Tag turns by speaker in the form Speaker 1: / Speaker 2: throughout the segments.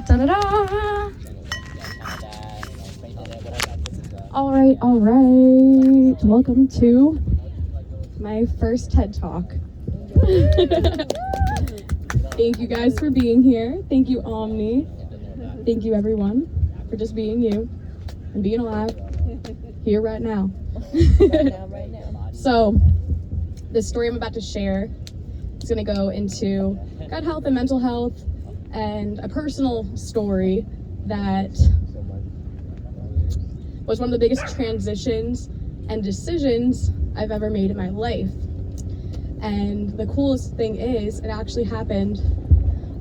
Speaker 1: Dun, dun, dun, dun. All right. Welcome to my first TED Talk. Thank you guys for being here. Thank you, Omni. Thank you, everyone, for just being you and being alive here right now.
Speaker 2: Right now.
Speaker 1: So, the story I'm about to share is going to go into gut health and mental health, and a personal story that was one of the biggest transitions and decisions I've ever made in my life. And the coolest thing is, it actually happened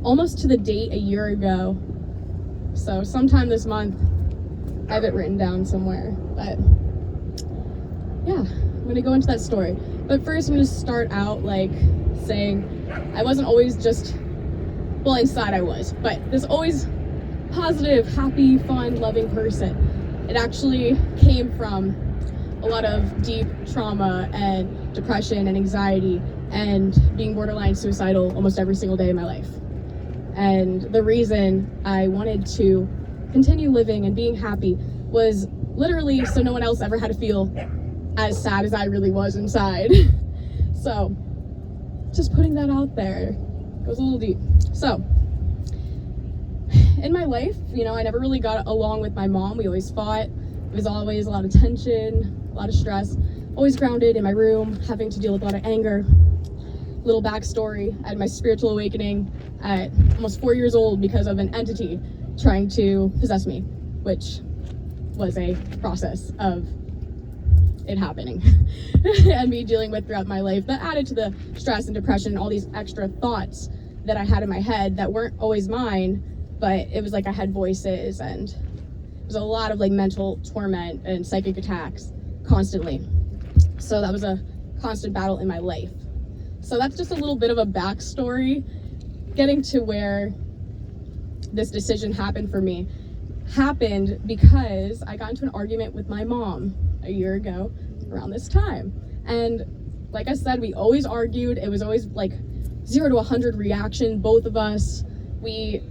Speaker 1: almost to the date a year ago. So sometime this month, I have it written down somewhere. But yeah, I'm gonna go into that story. But first, I'm gonna start out like saying I wasn't always just, well, inside I was, but this always positive, happy, fun, loving person. It actually came from a lot of deep trauma and depression and anxiety and being borderline suicidal almost every single day of my life. And the reason I wanted to continue living and being happy was literally so no one else ever had to feel as sad as I really was inside. So just putting that out there. Goes a little deep. So in my life, I never really got along with my mom. We always fought. It was always a lot of tension, a lot of stress, always grounded in my room, having to deal with a lot of anger. Little backstory, I had my spiritual awakening at almost 4 years old because of an entity trying to possess me, which was a process of it happening and me dealing with throughout my life that added to the stress and depression and all these extra thoughts that I had in my head that weren't always mine, but it was like I had voices, and it was a lot of like mental torment and psychic attacks constantly. So that was a constant battle in my life. So that's just a little bit of a backstory. Getting to where this decision happened for me happened because I got into an argument with my mom a year ago around this time. And like I said, we always argued. It was always like 0 to 100 reaction, both of us. We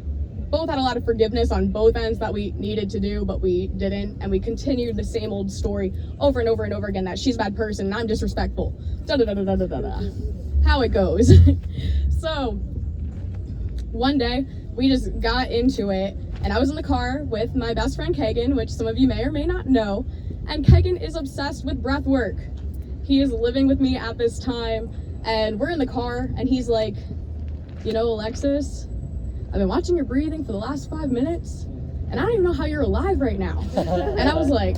Speaker 1: both had a lot of forgiveness on both ends that we needed to do, but we didn't. And we continued the same old story over and over and over again, that she's a bad person and I'm disrespectful. Da da da da da da da. How it goes. So one day we just got into it, and I was in the car with my best friend Kagan, which some of you may or may not know. And Kagan is obsessed with breath work. He is living with me at this time, and we're in the car, and he's like, Alexis, I've been watching your breathing for the last 5 minutes, and I don't even know how you're alive right now. And I was like,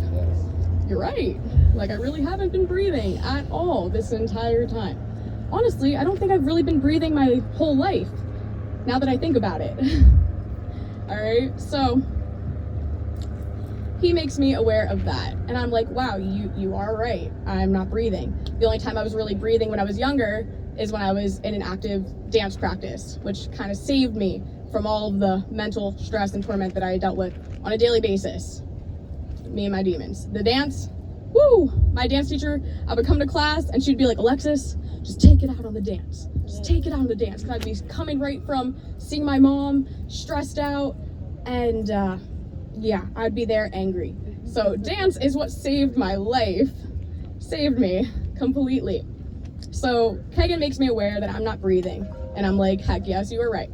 Speaker 1: you're right. Like, I really haven't been breathing at all this entire time. Honestly, I don't think I've really been breathing my whole life, now that I think about it. All right, so he makes me aware of that, and I'm like, wow, you are right. I'm not breathing. The only time I was really breathing when I was younger is when I was in an active dance practice, which kind of saved me from all of the mental stress and torment that I dealt with on a daily basis. Me and my demons. The dance, woo! My dance teacher, I would come to class and she'd be like, Alexis, just take it out on the dance. Just take it out on the dance. Because I'd be coming right from seeing my mom, stressed out, and I'd be there angry. So dance is what saved my life. Saved me completely. So Kagan makes me aware that I'm not breathing. And I'm like, heck yes, you were right.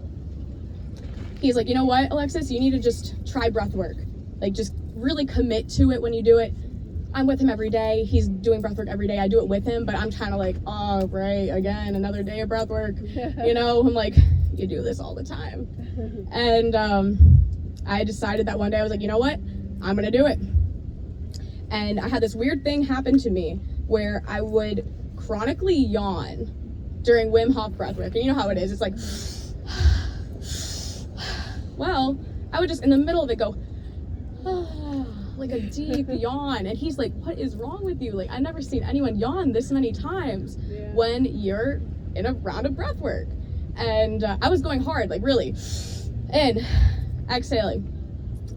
Speaker 1: He's like, you know what, Alexis, you need to just try breath work. Like, just really commit to it when you do it. I'm with him every day. He's doing breath work every day. I do it with him, but I'm kind of like, oh, right, again, another day of breath work. I'm like, you do this all the time. And I decided that one day I was like, you know what, I'm gonna do it. And I had this weird thing happen to me where I would chronically yawn during Wim Hof breath work. And you know how it is. It's like, well, I would just in the middle of it go, like a deep yawn. And he's like, what is wrong with you? Like, I've never seen anyone yawn this many times when you're in a round of breath work. And I was going hard, like really, in, exhaling.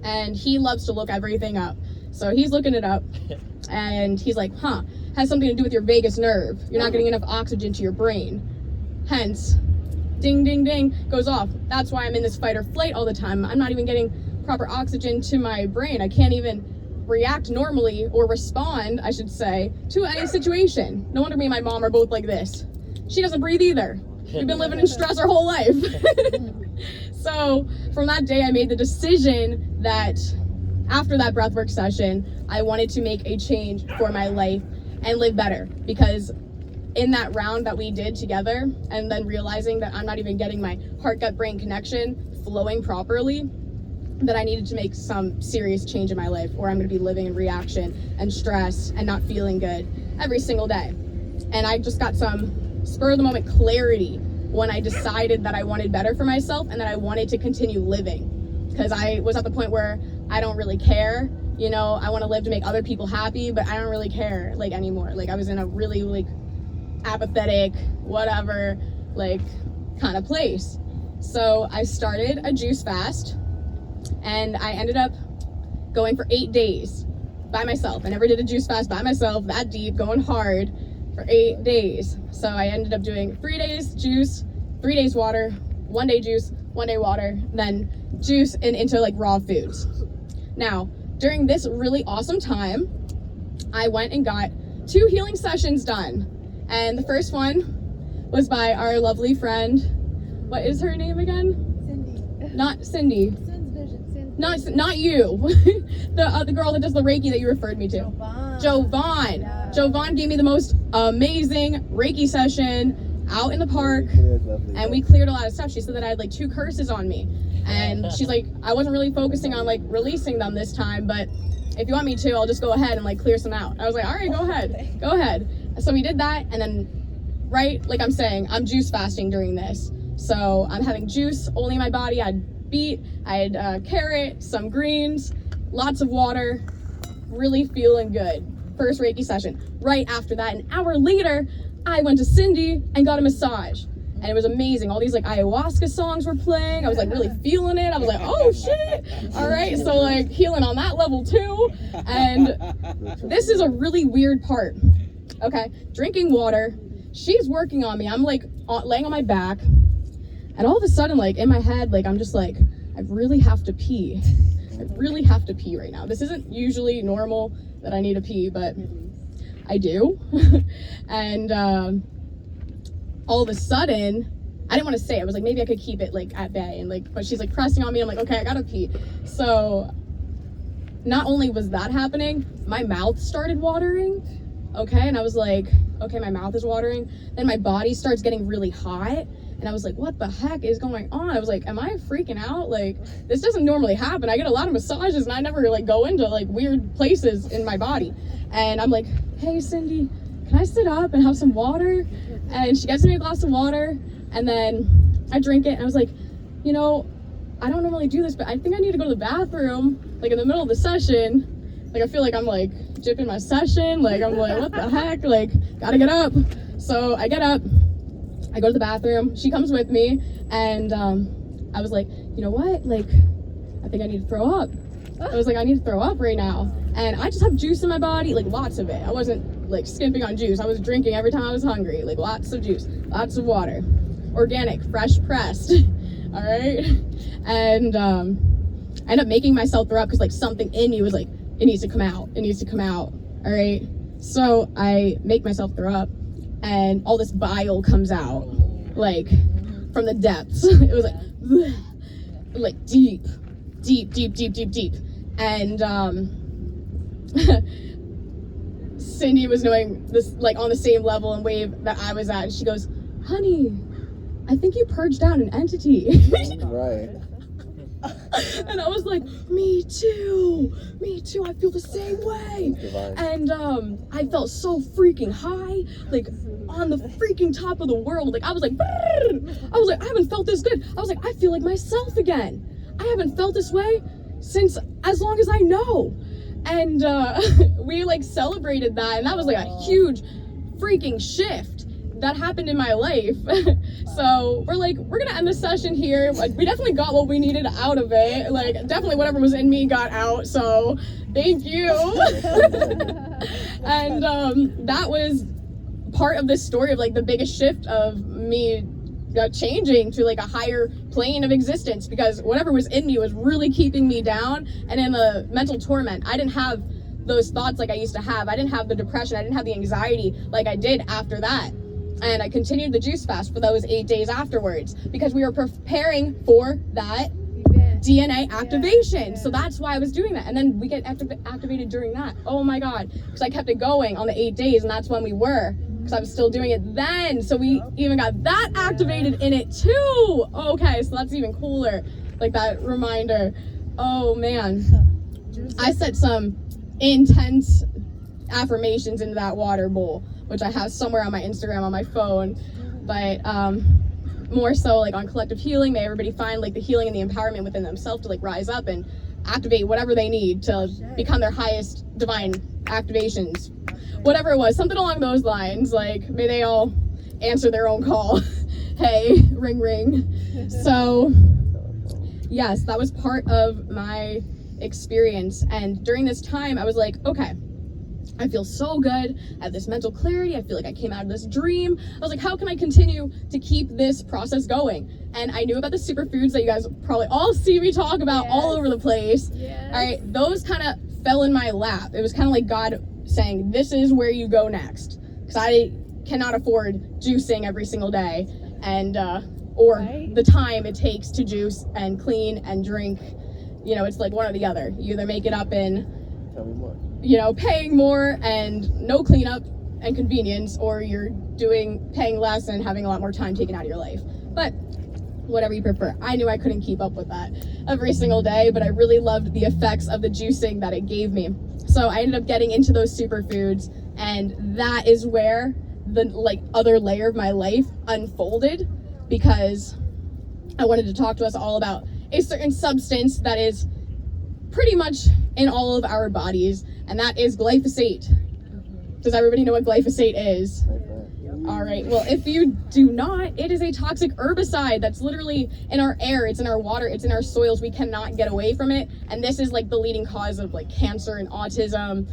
Speaker 1: And he loves to look everything up. So he's looking it up and he's like, has something to do with your vagus nerve. You're not getting enough oxygen to your brain. Hence, ding, ding, ding, goes off. That's why I'm in this fight or flight all the time. I'm not even getting proper oxygen to my brain. I can't even react normally, or respond, I should say, to any situation. No wonder me and my mom are both like this. She doesn't breathe either. We've been living in stress our whole life. So from that day, I made the decision that after that breathwork session, I wanted to make a change for my life and live better, because in that round that we did together, and then realizing that I'm not even getting my heart-gut-brain connection flowing properly, that I needed to make some serious change in my life, or I'm going to be living in reaction and stress and not feeling good every single day. And I just got some spur of the moment clarity when I decided that I wanted better for myself and that I wanted to continue living, because I was at the point where I don't really care. You know, I want to live to make other people happy, but I don't really care like anymore. Like, I was in a really like apathetic, whatever, like kind of place. So I started a juice fast, and I ended up going for 8 days by myself. I never did a juice fast by myself that deep, going hard for 8 days. So I ended up doing 3 days juice, 3 days water, 1 day juice, 1 day water, then juice and into like raw foods. Now, during this really awesome time, I went and got 2 healing sessions done. And the first one was by our lovely friend. What is her name again?
Speaker 2: Cindy.
Speaker 1: Not Cindy.
Speaker 2: Sin's vision. Sin's
Speaker 1: Not you. the girl that does the Reiki that you referred me to. Jovan.
Speaker 2: Yeah.
Speaker 1: Jovan gave me the most amazing Reiki session out in the park, and we cleared a lot of stuff. She said that I had like 2 curses on me, and she's like, I wasn't really focusing on like releasing them this time, but if you want me to, I'll just go ahead and like clear some out. I was like, all right, go ahead. So we did that, and then, right, like I'm saying, I'm juice fasting during this. So I'm having juice only in my body. I had beet, I had carrot, some greens, lots of water, really feeling good. First Reiki session. Right after that, an hour later, I went to Cindy and got a massage. And it was amazing. All these like ayahuasca songs were playing. I was like really feeling it. I was like, oh shit. All right, so like healing on that level too. And this is a really weird part. Okay, drinking water. She's working on me. I'm like laying on my back. And all of a sudden, like in my head, like I'm just like, I really have to pee. I really have to pee right now. This isn't usually normal that I need to pee, but I do. And all of a sudden, I didn't want to say it. I was like, maybe I could keep it like at bay, and like, but she's like pressing on me. I'm like, okay, I gotta pee. So not only was that happening, my mouth started watering. Okay, and I was like, okay, my mouth is watering. Then my body starts getting really hot. And I was like, what the heck is going on? I was like, am I freaking out? Like, this doesn't normally happen. I get a lot of massages and I never like go into like weird places in my body. And I'm like, hey, Cindy, can I sit up and have some water? And she gets me a glass of water, and then I drink it. And I was like, you know, I don't normally do this, but I think I need to go to the bathroom, like in the middle of the session. Like, I feel like I'm like jipping my session. Like, I'm like, what the heck? Like, gotta get up. So I get up. I go to the bathroom, she comes with me, and I was like, you know what, like, I think I need to throw up. I was like, I need to throw up right now. And I just have juice in my body, like lots of it. I wasn't like skimping on juice. I was drinking every time I was hungry, like lots of juice, lots of water, organic, fresh pressed, all right? And I ended up making myself throw up because like something in me was like, it needs to come out, all right? So I make myself throw up, and all this bile comes out, like, from the depths. It was like deep. And Cindy was doing this, like, on the same level and wave that I was at. And she goes, honey, I think you purged out an entity.
Speaker 3: Right.
Speaker 1: And I was like, me too, I feel the same way. And I felt so freaking high, like on the freaking top of the world. Like I was like, I haven't felt this good. I was like, I feel like myself again. I haven't felt this way since as long as I know. And we like celebrated that, and that was like a huge freaking shift that happened in my life. So we're like, we're gonna end the session here. Like, we definitely got what we needed out of it. Like, definitely whatever was in me got out, so thank you. And that was part of this story of like the biggest shift of me changing to like a higher plane of existence, because whatever was in me was really keeping me down and in a mental torment. I didn't have those thoughts like I used to have. I didn't have the depression. I didn't have the anxiety like I did after that. And I continued the juice fast for those 8 days afterwards because we were preparing for that DNA activation.
Speaker 2: Yeah.
Speaker 1: So that's why I was doing that. And then we get activated during that. Oh my God. Because I kept it going on the 8 days, and that's when we were. Because I was still doing it then. So we even got that activated in it too. Okay, so that's even cooler. Like that reminder. Oh man. I set some intense affirmations into that water bowl, which I have somewhere on my Instagram on my phone. But more so like on collective healing, may everybody find like the healing and the empowerment within themselves to like rise up and activate whatever they need to become their highest divine activations. Whatever it was, something along those lines. Like, may they all answer their own call. Hey, ring ring. So yes, that was part of my experience. And during this time I was like, okay, I feel so good. I have this mental clarity. I feel like I came out of this dream. I was like, how can I continue to keep this process going? And I knew about the superfoods that you guys probably all see me talk about all over the place.
Speaker 2: Yes.
Speaker 1: All right, those kind of fell in my lap. It was kind of like God saying, this is where you go next. Because I cannot afford juicing every single day, and or the time it takes to juice and clean and drink. You know, it's like one or the other. You either make it up in,
Speaker 3: Tell me more.
Speaker 1: you know, paying more and no cleanup and convenience, or you're paying less and having a lot more time taken out of your life. But whatever you prefer. I knew I couldn't keep up with that every single day, but I really loved the effects of the juicing that it gave me. So I ended up getting into those superfoods, and that is where the like other layer of my life unfolded, because I wanted to talk to us all about a certain substance that is pretty much in all of our bodies, and that is glyphosate. Does everybody know what glyphosate is? All right, well, if you do not, it is a toxic herbicide that's literally in our air, it's in our water, it's in our soils. We cannot get away from it. And this is like the leading cause of like cancer and autism,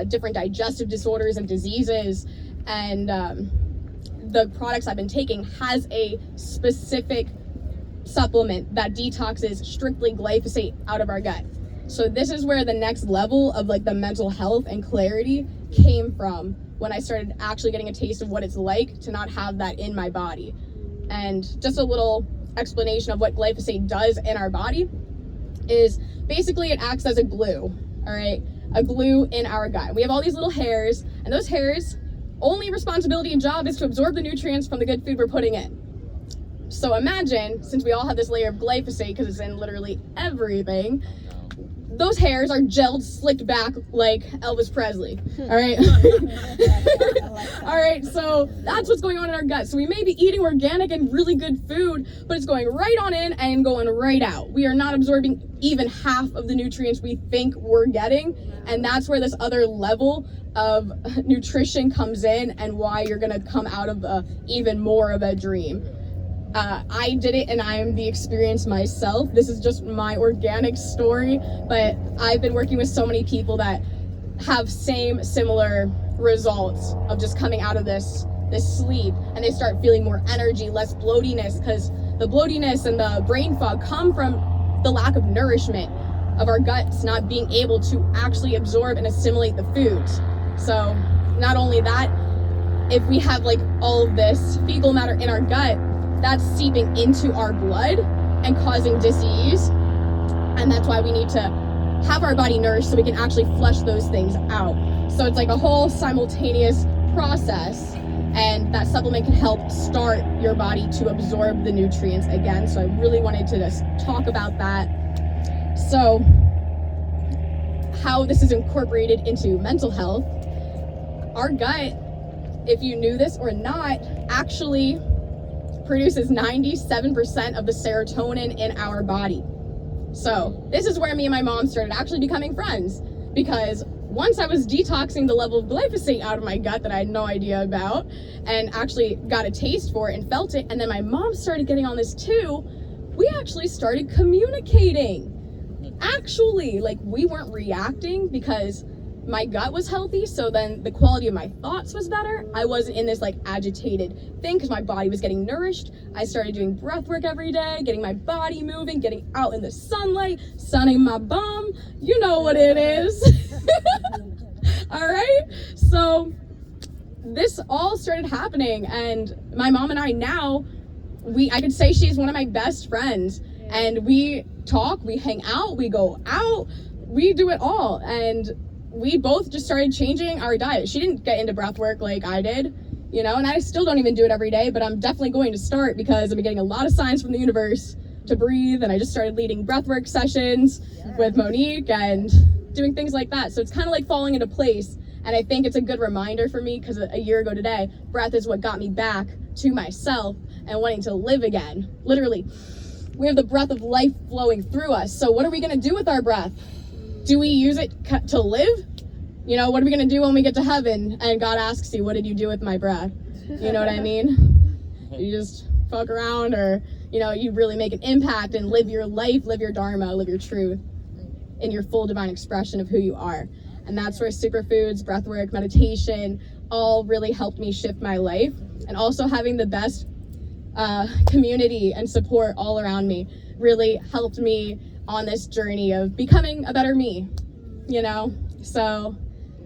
Speaker 1: different digestive disorders and diseases. And the products I've been taking has a specific supplement that detoxes strictly glyphosate out of our gut. So this is where the next level of like the mental health and clarity came from, when I started actually getting a taste of what it's like to not have that in my body. And just a little explanation of what glyphosate does in our body is basically it acts as a glue, all right? A glue in our gut. We have all these little hairs, and those hairs' only responsibility and job is to absorb the nutrients from the good food we're putting in. So imagine, since we all have this layer of glyphosate, because it's in literally everything, those hairs are gelled, slicked back like Elvis Presley, all right? All right, so that's what's going on in our gut. So we may be eating organic and really good food, but it's going right on in and going right out. We are not absorbing even half of the nutrients we think we're getting, and that's where this other level of nutrition comes in, and why you're gonna come out of even more of a dream. I did it, and I am the experience myself. This is just my organic story, but I've been working with so many people that have similar results of just coming out of this sleep, and they start feeling more energy, less bloatiness, because the bloatiness and the brain fog come from the lack of nourishment of our guts not being able to actually absorb and assimilate the foods. So not only that, if we have like all of this fecal matter in our gut, that's seeping into our blood and causing disease. And that's why we need to have our body nourished so we can actually flush those things out. So it's like a whole simultaneous process, and that supplement can help start your body to absorb the nutrients again. So I really wanted to just talk about that. So how this is incorporated into mental health. Our gut, if you knew this or not, actually produces 97% of the serotonin in our body. So this is where me and my mom started actually becoming friends, because once I was detoxing the level of glyphosate out of my gut that I had no idea about, and actually got a taste for it and felt it, and then my mom started getting on this too, we actually started communicating. Actually, like, we weren't reacting, because my gut was healthy, so then the quality of my thoughts was better. I wasn't in this like agitated thing because my body was getting nourished. I started doing breath work every day, getting my body moving, getting out in the sunlight, sunning my bum. You know what it is. All right, so this all started happening, and my mom and I now, I could say she's one of my best friends, and we talk, we hang out, we go out, we do it all, and we both just started changing our diet. She didn't get into breath work like I did, you know, and I still don't even do it every day, but I'm definitely going to start because I'm getting a lot of signs from the universe to breathe, and I just started leading breath work sessions with Monique and doing things like that. So it's kind of like falling into place, and I think it's a good reminder for me because a year ago today, breath is what got me back to myself and wanting to live again. Literally, we have the breath of life flowing through us. So what are we going to do with our breath? Do we use it to live? You know, what are we going to do when we get to heaven and God asks you, what did you do with my breath? You know what I mean? You just fuck around, or, you know, you really make an impact and live your life, live your dharma, live your truth in your full divine expression of who you are. And that's where superfoods, breathwork, meditation all really helped me shift my life. And also having the best community and support all around me really helped me on this journey of becoming a better me, you know? So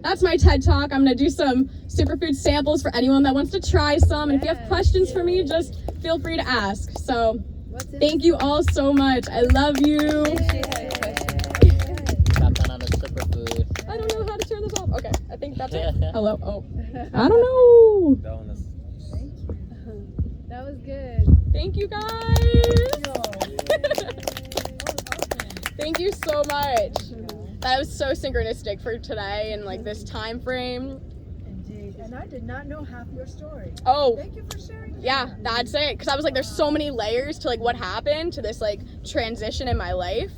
Speaker 1: that's my TED Talk. I'm gonna do some superfood samples for anyone that wants to try some. And if you have questions for me, just feel free to ask. So thank you all so much. I love you. I don't know how to turn this off. Okay, I think that's it. Hello. Oh, I don't know.
Speaker 2: That was good.
Speaker 1: Thank you guys. Thank you so much. That was so synchronistic for today and like this time frame.
Speaker 3: Indeed. And I did not know half your story.
Speaker 1: Oh.
Speaker 3: Thank you for sharing that.
Speaker 1: Yeah, that's it. Because I was like, there's so many layers to like what happened to this like transition in my life.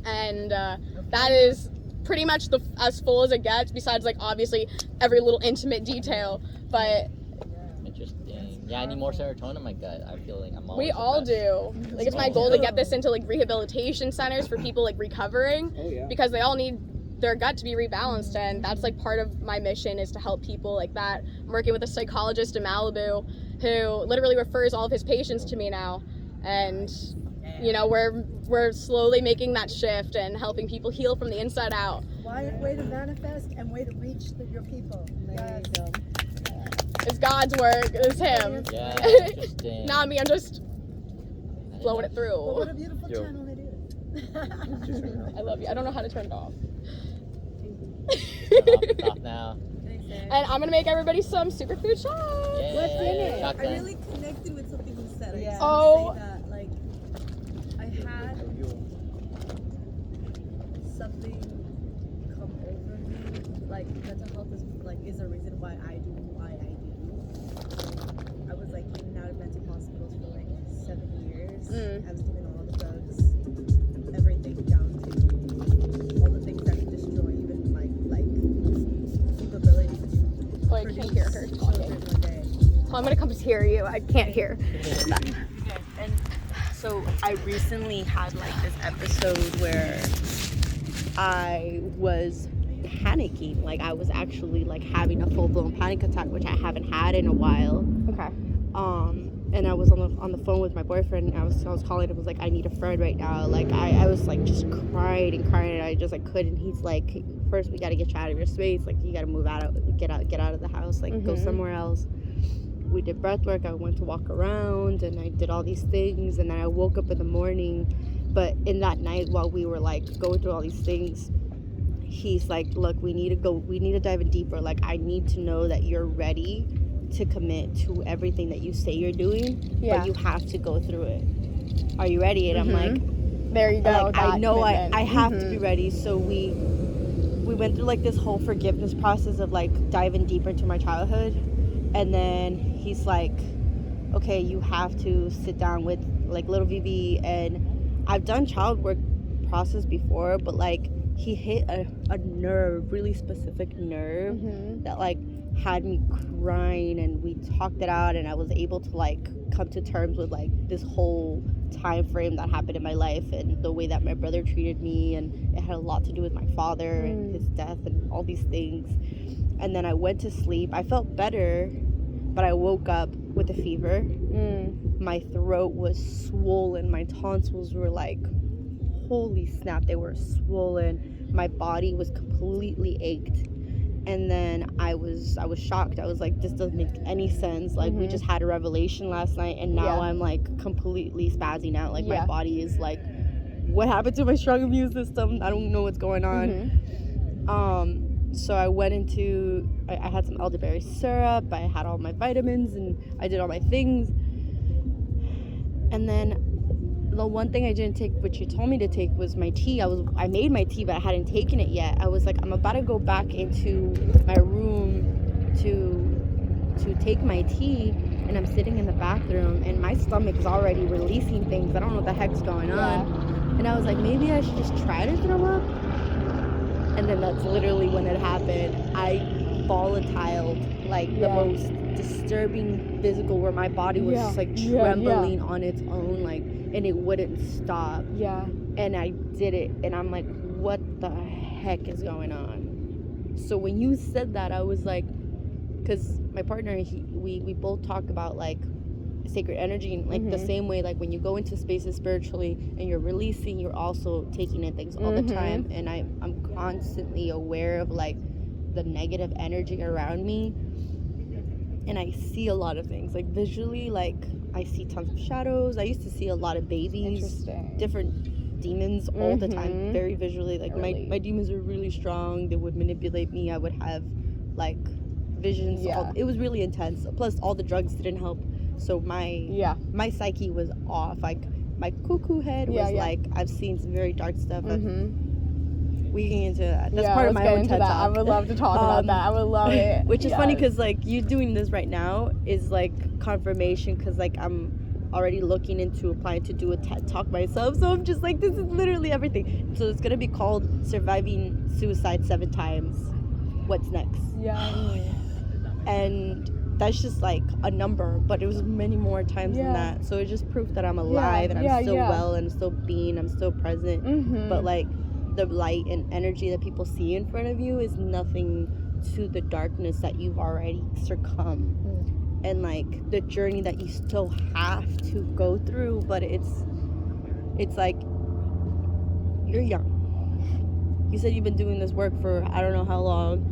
Speaker 1: And that is pretty much as full as it gets, besides like obviously every little intimate detail. But
Speaker 4: interesting. Yeah, I need more serotonin in my gut. I feel like I'm always
Speaker 1: we all do. Like it's my goal to get this into like rehabilitation centers for people like recovering, because they all need their gut to be rebalanced, and that's like part of my mission is to help people like that. I'm working with a psychologist in Malibu who literally refers all of his patients to me now, and you know, we're slowly making that shift and helping people heal from the inside out.
Speaker 3: Way to manifest and way to reach your people.
Speaker 1: It's God's work. It's him.
Speaker 4: Yeah, interesting.
Speaker 1: Not me. I'm just blowing it through.
Speaker 3: Well, what a beautiful channel it is.
Speaker 1: I love you. I don't know how to turn it off.
Speaker 4: Off now.
Speaker 1: And I'm gonna make everybody some superfood shots.
Speaker 4: Yeah.
Speaker 2: What's in it?
Speaker 4: Shot
Speaker 5: I
Speaker 4: then.
Speaker 5: really connected with something you said. I
Speaker 3: Yeah.
Speaker 5: just
Speaker 1: Oh.
Speaker 5: want to say that, like, I had something come over me. Like, mental health is a reason why I do why I do. I was like in and out of mental hospitals for like 7 years. I was doing all the drugs, everything down to all the things that could destroy even my like capability to
Speaker 1: Oh, I can't hear her
Speaker 5: produce
Speaker 1: talking.
Speaker 5: children one day.
Speaker 1: Oh, I'm gonna come just hear you. I can't hear.
Speaker 5: Okay, and so I recently had like this episode where I was panicking. Like I was actually like having a full-blown panic attack, which I haven't had in a while.
Speaker 1: Okay.
Speaker 5: And I was on the phone with my boyfriend. And I was calling him. I was like, I need a friend right now. Like I was like just crying and crying, and I just like couldn't. He's like, first we got to get you out of your space. Like you got to move out, get out of the house. Like go somewhere else. We did breath work. I went to walk around and I did all these things, and then I woke up in the morning. But in that night, while we were like going through all these things, he's like, look, we need to dive in deeper. Like I need to know that you're ready to commit to everything that you say you're doing, but you have to go through it. Are you ready? And I'm like,
Speaker 1: there you go.
Speaker 5: like, I know I have to be ready. So we went through like this whole forgiveness process of like diving deeper into my childhood. And then he's like, okay, you have to sit down with like little Vivi. And I've done child work process before, but like he hit a nerve, really specific nerve that like had me crying, and we talked it out, and I was able to like come to terms with like this whole time frame that happened in my life and the way that my brother treated me, and it had a lot to do with my father and his death and all these things. And then I went to sleep. I felt better, but I woke up with a fever. My throat was swollen. My tonsils were like, holy snap, they were swollen. My body was completely ached. And then I was shocked. I was like, this doesn't make any sense. Like, we just had a revelation last night, and now I'm like completely spazzing out. Like, my body is like, what happened to my strong immune system? I don't know what's going on. So I went into, I had some elderberry syrup, I had all my vitamins, and I did all my things. And then the one thing I didn't take, which you told me to take, was my tea. I made my tea, but I hadn't taken it yet. I was like, I'm about to go back into my room to take my tea, and I'm sitting in the bathroom, and my stomach is already releasing things. I don't know what the heck's going on. And I was like, maybe I should just try to throw up. And then that's literally when it happened. I volatiled, like the most disturbing physical, where my body was just like trembling on its own, like, and it wouldn't stop. And I did it, and I'm like, what the heck is going on? So when you said that, I was like, because my partner, we both talk about like sacred energy, and like the same way, like when you go into spaces spiritually and you're releasing, you're also taking in things all the time. And I'm constantly aware of like the negative energy around me, and I see a lot of things like visually. Like I see tons of shadows. I used to see a lot of babies, different demons all the time, very visually. Like my demons were really strong. They would manipulate me. I would have like visions. It was really intense. Plus all the drugs didn't help. So my psyche was off. Like my cuckoo head was like, I've seen some very dark stuff. We can get into that. That's part of my own TED Talk.
Speaker 1: I would love to talk about that. I would love it.
Speaker 5: Which is funny because like you doing this right now is like confirmation, because like I'm already looking into applying to do a TED Talk myself. So I'm just like, this is literally everything. So it's gonna be called Surviving Suicide 7 Times. What's next? And that's just like a number, but it was many more times than that. So it's just proof that I'm alive and I'm still well and still being, I'm still present. But like the light and energy that people see in front of you is nothing to the darkness that you've already succumbed. And like the journey that you still have to go through, but it's like you're young. You said you've been doing this work for I don't know how long,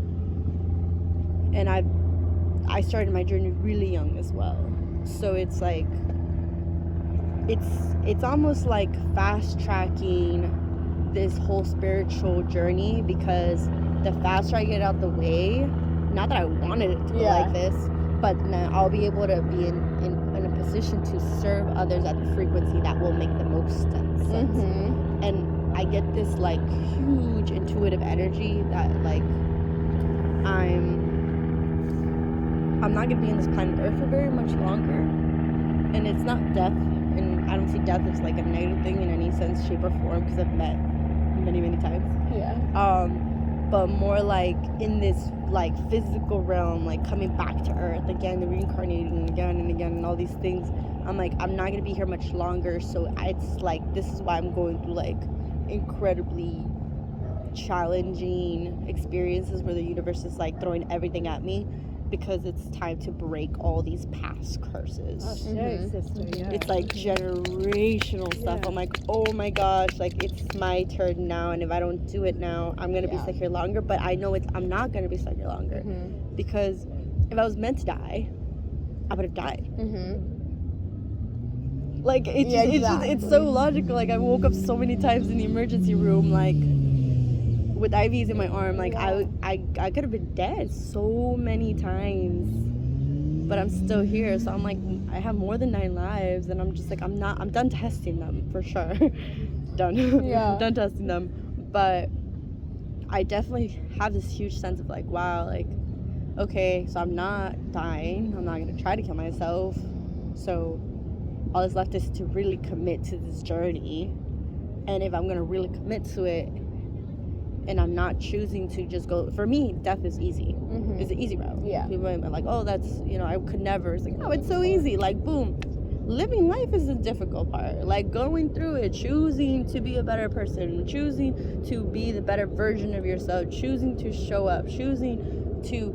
Speaker 5: and I started my journey really young as well. So it's like it's almost like fast tracking this whole spiritual journey, because the faster I get out the way, not that I wanted it to be like this, but now I'll be able to be in a position to serve others at the frequency that will make the most sense. And I get this like huge intuitive energy that like I'm not gonna be on this planet Earth for very much longer, and it's not death, and I don't see death as like a negative thing in any sense, shape, or form, because I've met many times. But more like in this like physical realm, like coming back to Earth again, reincarnating again and again, and all these things. I'm like, I'm not gonna be here much longer, so it's like this is why I'm going through like incredibly challenging experiences where the universe is like throwing everything at me, because it's time to break all these past curses. It's like generational stuff. I'm like, oh my gosh, like it's my turn now, and if I don't do it now, I'm gonna be stuck here longer. But I know I'm not gonna be stuck here longer, because if I was meant to die, I would have died. Like it's so logical. Like I woke up so many times in the emergency room, like with IVs in my arm, like I could have been dead so many times, but I'm still here. So I'm like, I have more than 9 lives, and I'm just like, I'm done testing them for sure. Done testing them. But I definitely have this huge sense of like, wow, like, okay, so I'm not dying, I'm not gonna try to kill myself, so all that's left is to really commit to this journey. And if I'm gonna really commit to it, and I'm not choosing to just go, for me, death is easy. It's an easy route. People are like, oh, that's, I could never. It's like, no, it's so easy. Like, boom, living life is the difficult part. Like going through it, choosing to be a better person, choosing to be the better version of yourself, choosing to show up, choosing to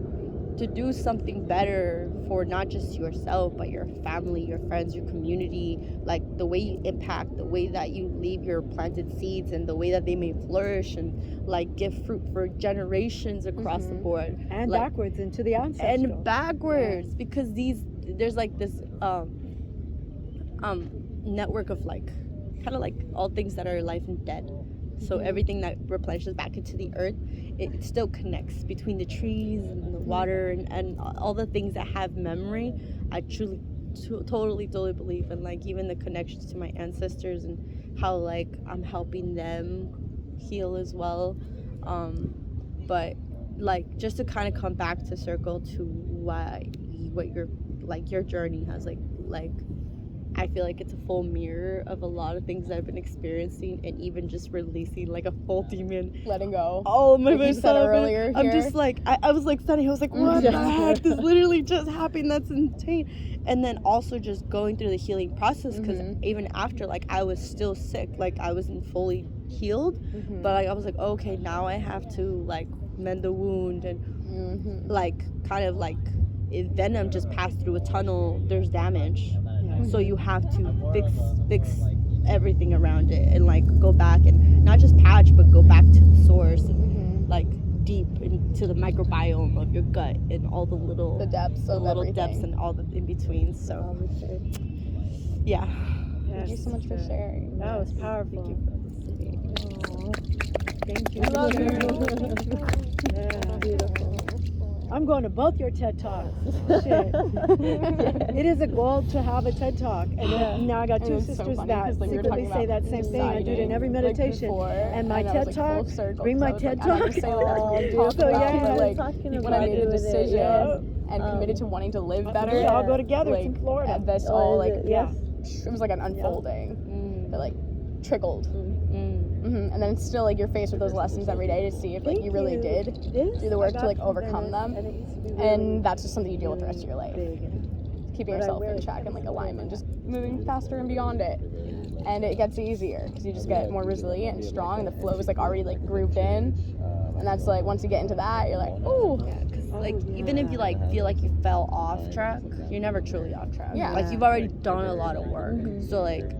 Speaker 5: do something better for not just yourself but your family, your friends, your community. Like the way you impact, the way that you leave your planted seeds, and the way that they may flourish and like give fruit for generations across the board,
Speaker 3: And
Speaker 5: like,
Speaker 3: backwards into the ancestral.
Speaker 5: and backwards, because there's like this network of like kind of like all things that are life and death. So everything that replenishes back into the earth, it still connects between the trees and the water and all the things that have memory. I truly totally believe in, like, even the connections to my ancestors and how like I'm helping them heal as well. But like, just to kind of come back to circle to what your journey has like I feel like it's a full mirror of a lot of things that I've been experiencing, and even just releasing like a full demon.
Speaker 1: Letting go.
Speaker 5: Oh my
Speaker 1: Like you said
Speaker 5: god!
Speaker 1: earlier
Speaker 5: I'm
Speaker 1: here.
Speaker 5: just like I was like studying. I was like, what the heck? This literally just happened. That's insane. And then also just going through the healing process, because even after, like, I was still sick. Like, I wasn't fully healed, but like I was like, okay, now I have to like mend the wound and like kind of like if venom just passed through a tunnel, there's damage. So you have to fix everything around it and like go back and not just patch, but go back to the source and like deep into the microbiome of your gut and all the
Speaker 1: depths of everything.
Speaker 5: depths and all the in between. So yeah.
Speaker 1: Thank you so much for sharing.
Speaker 3: That was powerful.
Speaker 5: Thank you.
Speaker 3: I love you. Yeah, beautiful. I'm going to both your TED Talks. Shit. It is a goal to have a TED Talk. And then now I got two
Speaker 1: it's so
Speaker 3: sisters
Speaker 1: funny,
Speaker 3: that
Speaker 1: 'cause, like, we were
Speaker 3: secretly
Speaker 1: talking
Speaker 3: say
Speaker 1: about
Speaker 3: that same thing. I do it in every
Speaker 1: like,
Speaker 3: meditation.
Speaker 1: before,
Speaker 3: And my
Speaker 1: I was,
Speaker 3: TED
Speaker 1: like,
Speaker 3: Talk,
Speaker 1: full circle,
Speaker 3: bring my
Speaker 1: 'cause I
Speaker 3: TED
Speaker 1: was, like, I never
Speaker 3: Talk.
Speaker 1: say, like, I
Speaker 3: Dude,
Speaker 1: talk
Speaker 3: so
Speaker 1: about
Speaker 3: yeah,
Speaker 1: it, like,
Speaker 2: talking
Speaker 1: when I made a
Speaker 2: about
Speaker 1: decision
Speaker 3: Yeah.
Speaker 1: and committed to wanting to live better.
Speaker 3: We all go together.
Speaker 1: Like,
Speaker 3: it's in Florida.
Speaker 1: and this
Speaker 2: Oh,
Speaker 1: all
Speaker 2: is
Speaker 1: like
Speaker 2: it? Yes.
Speaker 1: it was like an unfolding that like trickled. And then it's still like you're faced with those lessons every day to see if like you really did do the work to like overcome them, and that's just something you deal with the rest of your life. Keeping yourself in check and like alignment, just moving faster and beyond it, and it gets easier because you just get more resilient and strong, and the flow is like already like grooved in, and that's like once you get into that, you're like, ooh.
Speaker 5: Like, even if you like feel like you fell off track, you're never truly off track.
Speaker 1: Yeah.
Speaker 5: Like, you've already done a lot of work. So like,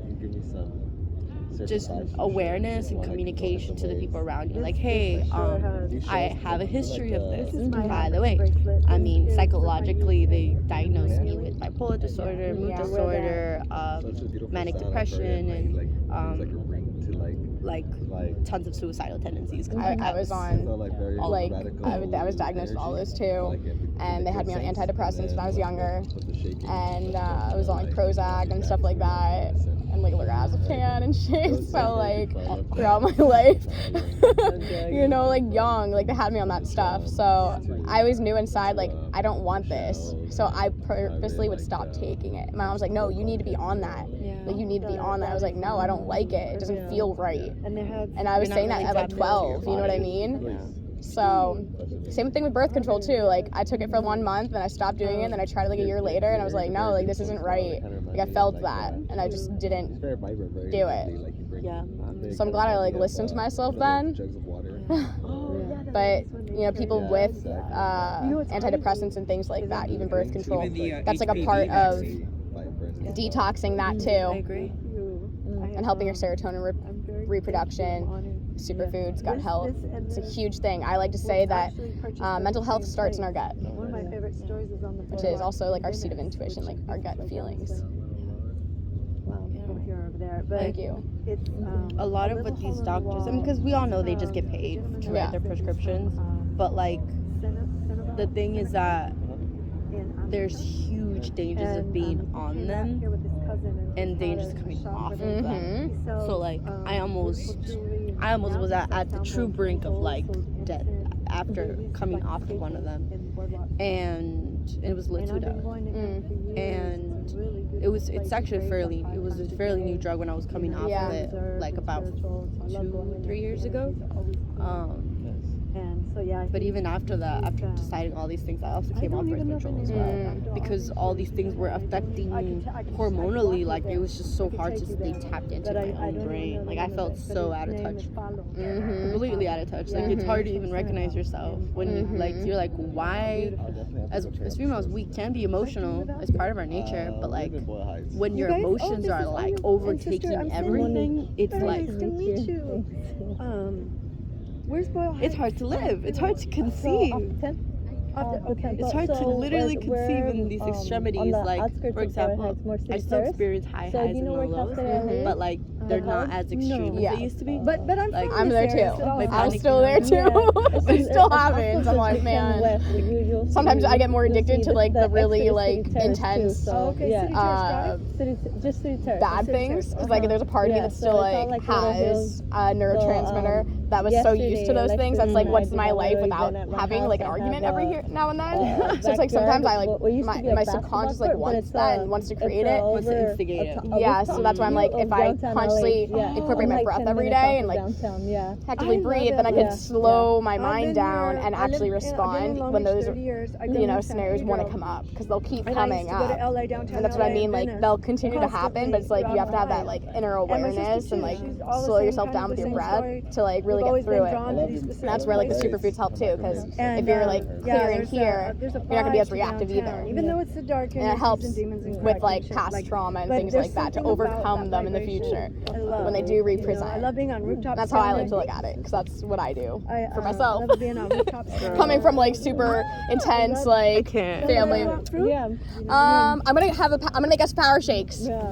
Speaker 5: just awareness and communication to the people around you. Like, hey, I have a history of this. By the way, I mean, psychologically, they diagnosed me with bipolar disorder, mood disorder, manic depression, and like tons of suicidal tendencies.
Speaker 1: I was on like I was diagnosed with all those too, and they had me on antidepressants when I was younger, and I was on like Prozac and stuff like that, and like lorazepam and shit. So like throughout my life, you know, like young, like they had me on that stuff. So I always knew inside like I don't want this. So I purposely would stop taking it. My mom was like, no, you need to be on that. Like you need to be on that. I was like, no, I don't like it. It doesn't feel right. And I was saying that at like 12. You know what I mean?
Speaker 5: Yeah.
Speaker 1: So same thing with birth control too. Like I took it for 1 month, then I stopped doing it, and then I tried it like a year later, and I was like, no, like this isn't right. Like I felt that, and I just didn't do it.
Speaker 5: Yeah.
Speaker 1: So I'm glad I like listened to myself then. But you know, people with antidepressants and things like that, even birth control, that's like a part of detoxing that
Speaker 5: I
Speaker 1: too,
Speaker 5: agree.
Speaker 1: and helping your serotonin reproduction. Superfoods, gut health. It's a huge thing. I like to say that mental health starts in our gut,
Speaker 3: One of my favorite stories is on the
Speaker 1: which is also like our seat of intuition, like our gut feelings.
Speaker 3: Well, from here over there. But
Speaker 1: Thank you.
Speaker 3: it's
Speaker 5: A lot of what these doctors, I mean, because we all know they just get paid to write their prescriptions, but like the thing is that there's huge dangers of being on them and dangers coming off of them. So like I almost was at the true brink of like death after coming off of one of them, and it was Latuda, and it's actually it was a fairly new drug when I was coming off of it, like about 2-3 years ago.
Speaker 3: And so yeah.
Speaker 5: But even after that, after
Speaker 3: it's,
Speaker 5: deciding all these things, I also
Speaker 3: I
Speaker 5: came off
Speaker 3: don't
Speaker 5: birth
Speaker 3: even know the
Speaker 5: control as
Speaker 3: name
Speaker 5: well. Because all these things were affecting me hormonally. Like, it was just so hard to stay tapped into my own brain. Like, I felt so out of touch. Completely out of touch. Like, it's hard to even recognize yourself when you, like, you're like, why? As females, we can be emotional as part of our nature, but like, when your emotions are like overtaking everything, it's like,
Speaker 3: Nice to meet you. Where's Boyle Heights?
Speaker 5: it's hard to live. It's hard to conceive.
Speaker 3: Okay.
Speaker 5: It's hard to literally conceive in these extremities. Like, for example, I still experience high highs and low lows, but like, they're not as extreme as they used to be.
Speaker 3: But I'm
Speaker 5: Like,
Speaker 3: from
Speaker 1: I'm
Speaker 3: this
Speaker 1: there
Speaker 3: area,
Speaker 1: too.
Speaker 3: so
Speaker 5: My
Speaker 1: I'm
Speaker 5: panic
Speaker 1: still there too. It still happens. I'm like,
Speaker 2: West,
Speaker 1: man. Sometimes I get more addicted to like the really like intense
Speaker 3: Oh, okay. City Terrace Drive?
Speaker 2: just City Terrace.
Speaker 1: bad things, because like there's a part of me
Speaker 2: Yeah,
Speaker 1: that
Speaker 2: so
Speaker 1: still
Speaker 2: it's all,
Speaker 1: like
Speaker 2: like, little
Speaker 1: has
Speaker 2: hills.
Speaker 1: a neurotransmitter that was so used to
Speaker 2: yesterday,
Speaker 1: those
Speaker 2: like,
Speaker 1: things.
Speaker 2: the
Speaker 1: That's like,
Speaker 2: night
Speaker 1: what's
Speaker 2: I
Speaker 1: my
Speaker 2: did
Speaker 1: life
Speaker 2: that,
Speaker 1: without
Speaker 2: at my
Speaker 1: having
Speaker 2: house,
Speaker 1: like an
Speaker 2: I
Speaker 1: argument
Speaker 2: have
Speaker 1: every
Speaker 2: a-
Speaker 1: here now and then.
Speaker 2: a
Speaker 1: So it's like sometimes I like
Speaker 2: what used to be a
Speaker 1: my
Speaker 2: basketball
Speaker 1: subconscious like
Speaker 2: court, but
Speaker 1: wants
Speaker 2: it's,
Speaker 1: that and wants to create it.
Speaker 5: Wants to instigate it.
Speaker 1: Yeah, so that's why I'm like, if I consciously incorporate my breath every day and like
Speaker 2: downtown, yeah.
Speaker 1: actively
Speaker 3: I love
Speaker 1: breathe,
Speaker 3: it.
Speaker 1: then I
Speaker 2: Yeah.
Speaker 1: can slow my
Speaker 3: I've
Speaker 1: mind
Speaker 3: been
Speaker 1: down
Speaker 3: here-
Speaker 1: and
Speaker 3: I live
Speaker 1: actually
Speaker 3: in- I've been in
Speaker 1: respond
Speaker 3: Long
Speaker 1: when
Speaker 3: Beach
Speaker 1: those
Speaker 3: 30 years. I go
Speaker 1: you know
Speaker 3: to San
Speaker 1: scenarios want to
Speaker 3: Pedro.
Speaker 1: come up, because they'll keep
Speaker 3: And I
Speaker 1: coming
Speaker 3: used to go
Speaker 1: up.
Speaker 3: to LA, downtown
Speaker 1: And that's what I
Speaker 3: LA,
Speaker 1: mean, like
Speaker 3: Venice,
Speaker 1: they'll continue to happen, but it's like you have to have that like inner awareness and like slow yourself down with your breath to like really get through it. And that's where like the superfoods help too, because if you're like clear in here, you're not gonna be as reactive either.
Speaker 3: Even though it's the dark
Speaker 1: And it helps with like past trauma and things like that to overcome them in the future when they do
Speaker 3: I
Speaker 1: represent.
Speaker 3: love being on rooftops.
Speaker 1: That's how I like to look at it, because that's what I do for myself.
Speaker 3: I love being on rooftops.
Speaker 1: Coming from like super intense like
Speaker 5: can't.
Speaker 1: family.
Speaker 2: Yeah.
Speaker 1: I'm gonna make us power shakes.
Speaker 2: Yeah.